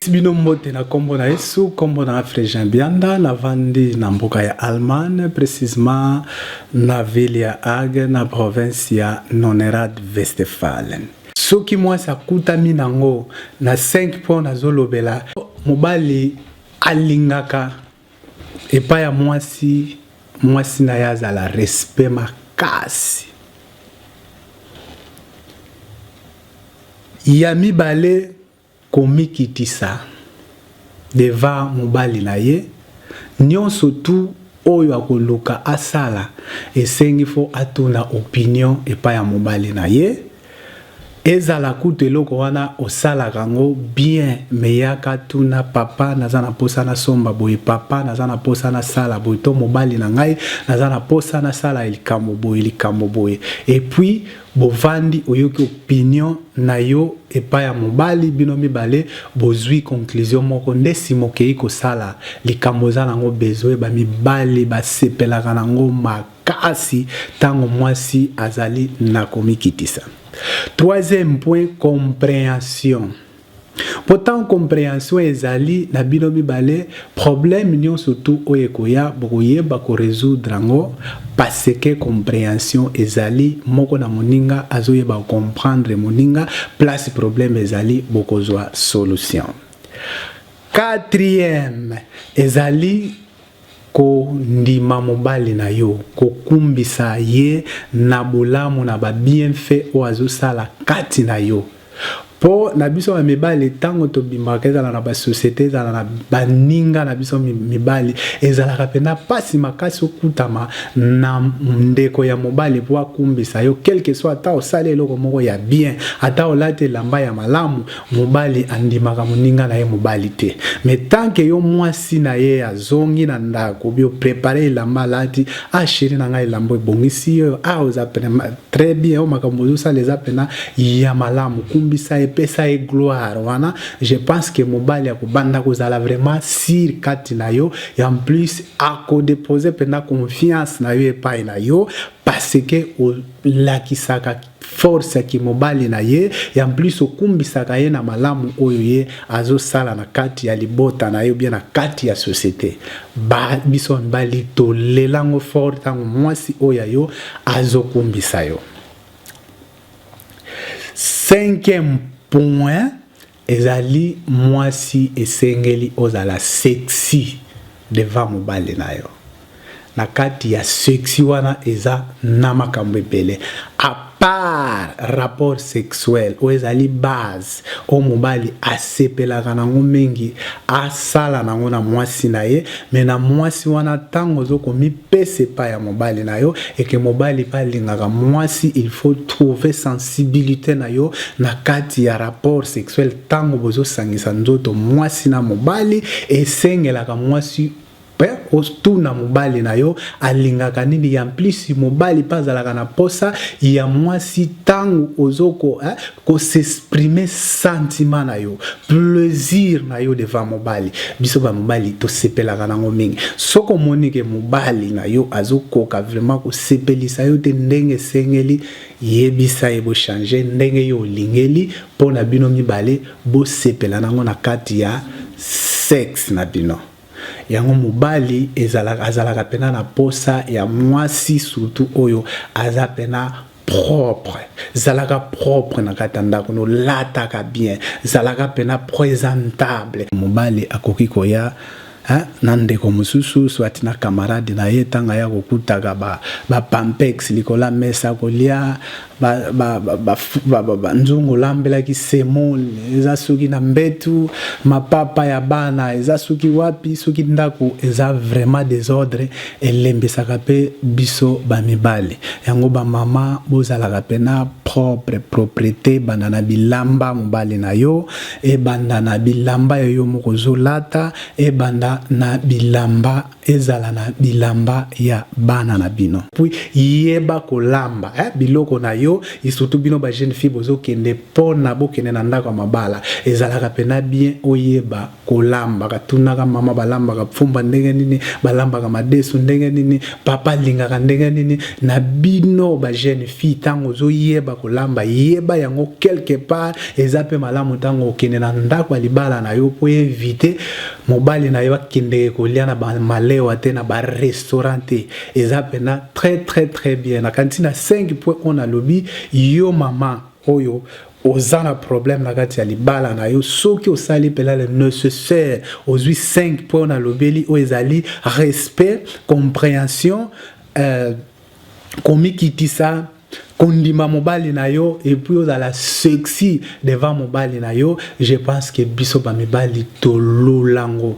Tibino mbote na kombo na Yesu, kombo na Frère Bianda, na vandi na mboka ya Allemagne, précisément na ville ya Hague, na province ya Nonrad-Westfalen. Soki mwasi akutami nango na 5 points na zolobela, mobali alingaka epa ya mwasi na yaza la respect makasi. Ya mibale komikitisa deva mobali na ye nyonso tu oyo akoluka asala esengi fo atuna opinion epa ya mobali na ye ezala kutu eloko wana osala kango bien meyaka tuna papa naza na posa na somba boye papa naza na posa na sala boye to mobali na ngai naza na posa na sala likambo boye et puis bovandi oyoki opinion na yo epa ya mobali bino mibale bozwi conclusion moko ndesi mokei kosala likambo za nango besoin ba mibali basepelaka nango makasi tango mwasi azali na komikitisa. Troisième point, compréhension. Pourtant, compréhension ezali na bino mibale problème nyon surtout oyekoya bokoye bako résoudre ngo parce que compréhension ezali moko na moninga azoye ba comprendre moninga place problème ezali bokozwa solution. Quatrième ezali ko ndima mobali na yo ko kumbisa ye na bolamu na ba bienfait o azosala kati na yo po na biso ba mibali tango to bimaka ezala na ba société ezala na baninga na biso mibali ezala kapena pasi makasi okutama na ndeko ya mobali po akumbisa yo quelque soit ata osala eloko moko ya bien ata olate lamba ya malamu mobali andimaka moninga na ye mobali te mais tant que yo mwasi na ye azongi na ndako bio préparer lamba lati chéri na ngai lambo ebongisi yo ozapena très bien o makambo osala ezapena ya malamu kumbisa pesa et gloire wana je pense que mobali akobanda kozala vraiment sir kati na yo et en plus ako déposer pena confiance na yo epai na yo parce que la kisaka force ki mobali na ye et en plus okumbisaka ye na malamu oyo ye azosala na kati ya libota na yo bien na kati ya société ba biso mbali to lelango fort tango mwasi oyo yo azokumbisa yo. Cinquième point ezali mwasi esengeli ozala sexy devant mobali na yo na kati ya sexy wana eza na makambo ebele à part rapport sexuel o ezali base o mobali asepelaka nango mingi asala nango na mwasi na ye mais na mwasi wana tango zoko mipese pa ya mobali na yo et que mobali pa lingaka mwasi il faut trouver sensibilité na yo na kati ya rapport sexuel tango bozo sangisa nzoto mwasi na mobali esengelaka mwasi ostuna mobali na yo alingaka nini ya plus mobali pazalaka na posa ya mwasi tango ozoko ko s'exprimer sentiment na yo plaisir na yo devant mobali biso ba mobali to sepelaka nango mingi soko monike mobali na yo azokoka vraiment ko sepelisa yo te ndenge sengeli yebisa ebo changer ndenge yo lingeli pona bino mibale bo sepela nango na kati ya sexe na bino yango mobali azalaka pena na posa ya mwasi surtout oyo azapena propre zalaka propre na katandako no lataka bien zalaka pena présentable mobali akoki koya nandeko mususu swati na camarade na ye tanga ya kokutaka ba pampex likola mesa kolia ba nzungu lambela ki semol eza suki na mbetu mapapa ya bana eza suki wapi suki ndako eza vraiment désordre elembisaka pe biso ba mibale yango ba mama bozalaka pena propre propreté banana bilamba mobali na yo e banda na bilamba yo moko zolata e banda na bilamba ya bana na bino. Puis yeba kolamba biloko na yo surtout bino ba jeune fille bozo kende pona bokende na ndako mabala ezalaka pena bien oyeba kolamba katunaka mama balamba ka pfumba ndenge nini balamba ka madesu ndenge nini papa lingaka ndenge nini na bino ba jeune fille tango zo yeba kolamba yeba yango quelque part ezape malamu tango okende na ndako libala na yo po éviter mobali na yo akende kolia na ba maleo ate na ba restaurant ezape na très bien na kantina 5 points on a lobby yo mama oyo ozana problème na kati ya libala na yo soki osali pela le nécessaire ozui 5 points na lobeli o ezali respect compréhension komikitisa kondima mobali na yo et puis ozala sexy devant mobali na yo. Je pense que biso ba mibali tolulango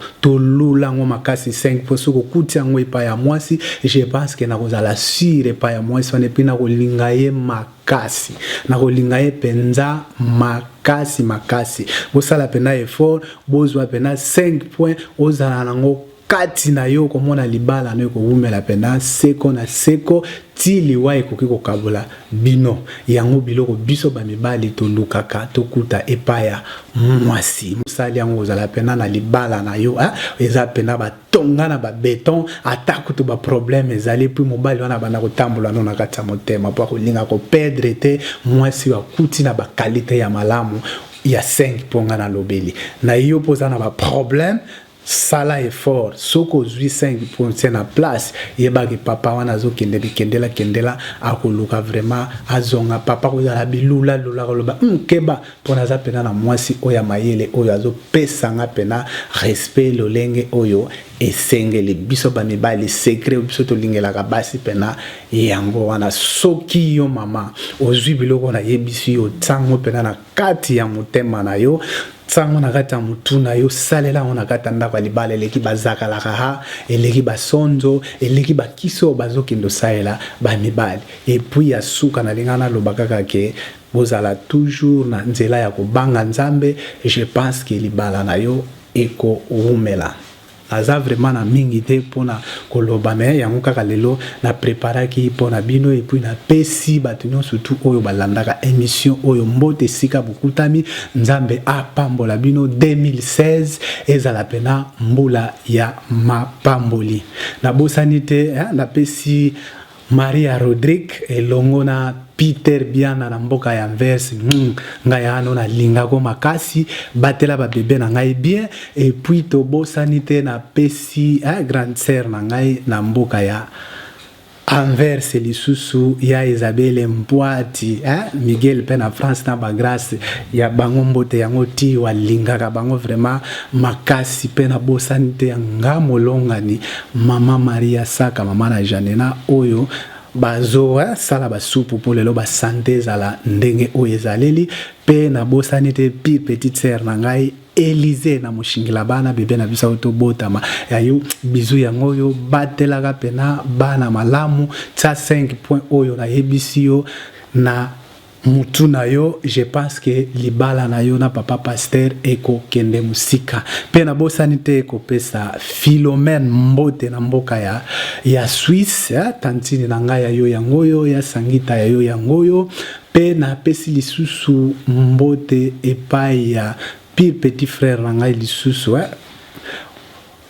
makasi 5 points soko kuti yango epa ya mwasi. Je pense que na kozala sur epa ya mwasi wana epi na kolinga ye makasi na kolinga ye penza makasi bosala pena effort bozwa pena 5 points ozala nango kati na yo komona libala na yo koumela pena seko na seko ti liwa ekoki kokabula bino yango biloko biso ba mibali tolukaka tokuta epaya mwasi musali yango ozala pena na libala na yo eza pena batonga na ba beton atakutu ba problème ezali puis mobali wana bana kotambola no na kati ya motema po kolinga ko perdre te mwasi wa kuti na ba qualité ya malamu ya 5 ponga na lobeli na yo poza na ba problème sala effort soko zui 5 points na place yeba ke papa wana zo kendela akoluka vraiment azonga papa ko za bilula koloba keba pona za pena na mwasi oya mayele oyo azo pesanga pena respect lolenge oyo esengeli biso ba mibali secret biso to lingela ka basi pena yango wana soki yo mama ozui biloko na yebisi yo tsango pena na kati ya motema na yo sango na kata mutuna yo salela ona kata ndako libala eleki bazaka la kaha eleki basonzo eleki bakiso bazokindo saela ba mibali et puis ya suka na lingana lobaka ke bozala toujours na nzela ya kobanga nzambe. Je pense que libala na yo eko umela aza vraiment na mingi te pona koloba me yango kaka lelo na préparaki pona bino et puis na pesi batunyo surtout oyo balandaka émission oyo mbote sika bukutami nzambe apambola bino 2016 ezala pena mbula ya mapamboli na bosanite na pesi Maria Rodrigue elongo na Peter Biana na mboka ya Anvers ngai ano na linga ko makasi batela ba bébé na ngai bien et puis to bosanite na pesi grande sœur na ngai na mboka ya Anvers lisusu ya Isabelle Mpwati Miguel pena France na ba grâce ya bango mbote yango ti wa linga ka bango vraiment makasi pena bosanite ya ngamolongani mama Maria Saka mama na Janena oyo bazo sala basupu pour lelo ba santé zala ndenge oyo ezaleli pe na bosanite pi petite sœur na ngai Élysée na moshingila bana bebe na bisa auto botama yayo bizu yango yo batelaka pena bana malamu tsa 5 points oyo na yebisio na mutuna yo. Je pense que libala na yo na papa pasteur eko kende musika pe na bosanite eko pesa Philomène mbote na mboka ya Suisse tantini na ngai yo yango yo ya sangita yo yango yo pe na pesi lisusu mbote epai ya pire petit frère na ngai lisusu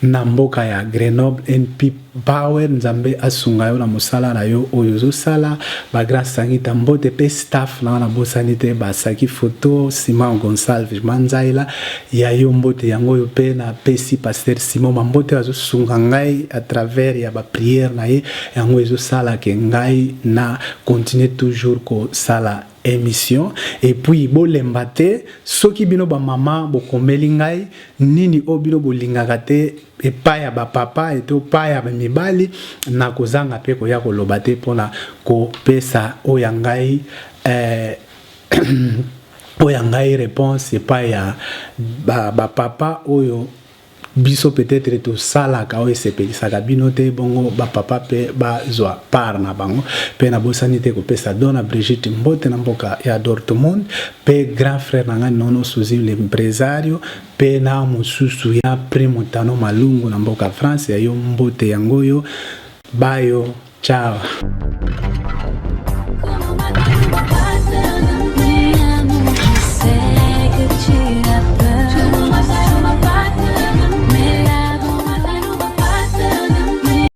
na mboka ya Grenoble NP Power nzambe asunga yo na musala na yo oyo zo sala ba grand sangita mbote pe staff na bosanite ba saki photo Simon Gonsalves manzaila ya yo mbote yango yo pe na pesi pasteur Simon mbote azo sunga ngai à travers ya ba prière na ye yango ezo sala ke ngai na continuer toujours ko sala émission et puis bolembate soki bino ba mama bokomeli ngai nini obino bolingaka te epaya ba papa eto paya ba mibali na kozanga pe ko ya koloba te pona ko pesa oyangai oyangai réponse epaya ba papa oyo biso peut-être tosalaka oyo esepelisaka bino te bongo bapapa mpe bazwa part na bango mpe nabosani te kopesa dona Brigitte mbote na mboka ya Dortmund mpe grand frère na ngai nono Suzy l'impresario mpe na mosusu ya Primo Tano Malungu na mboka France ya yo mbote yango oyo bayo ciao. Como uma segue, tira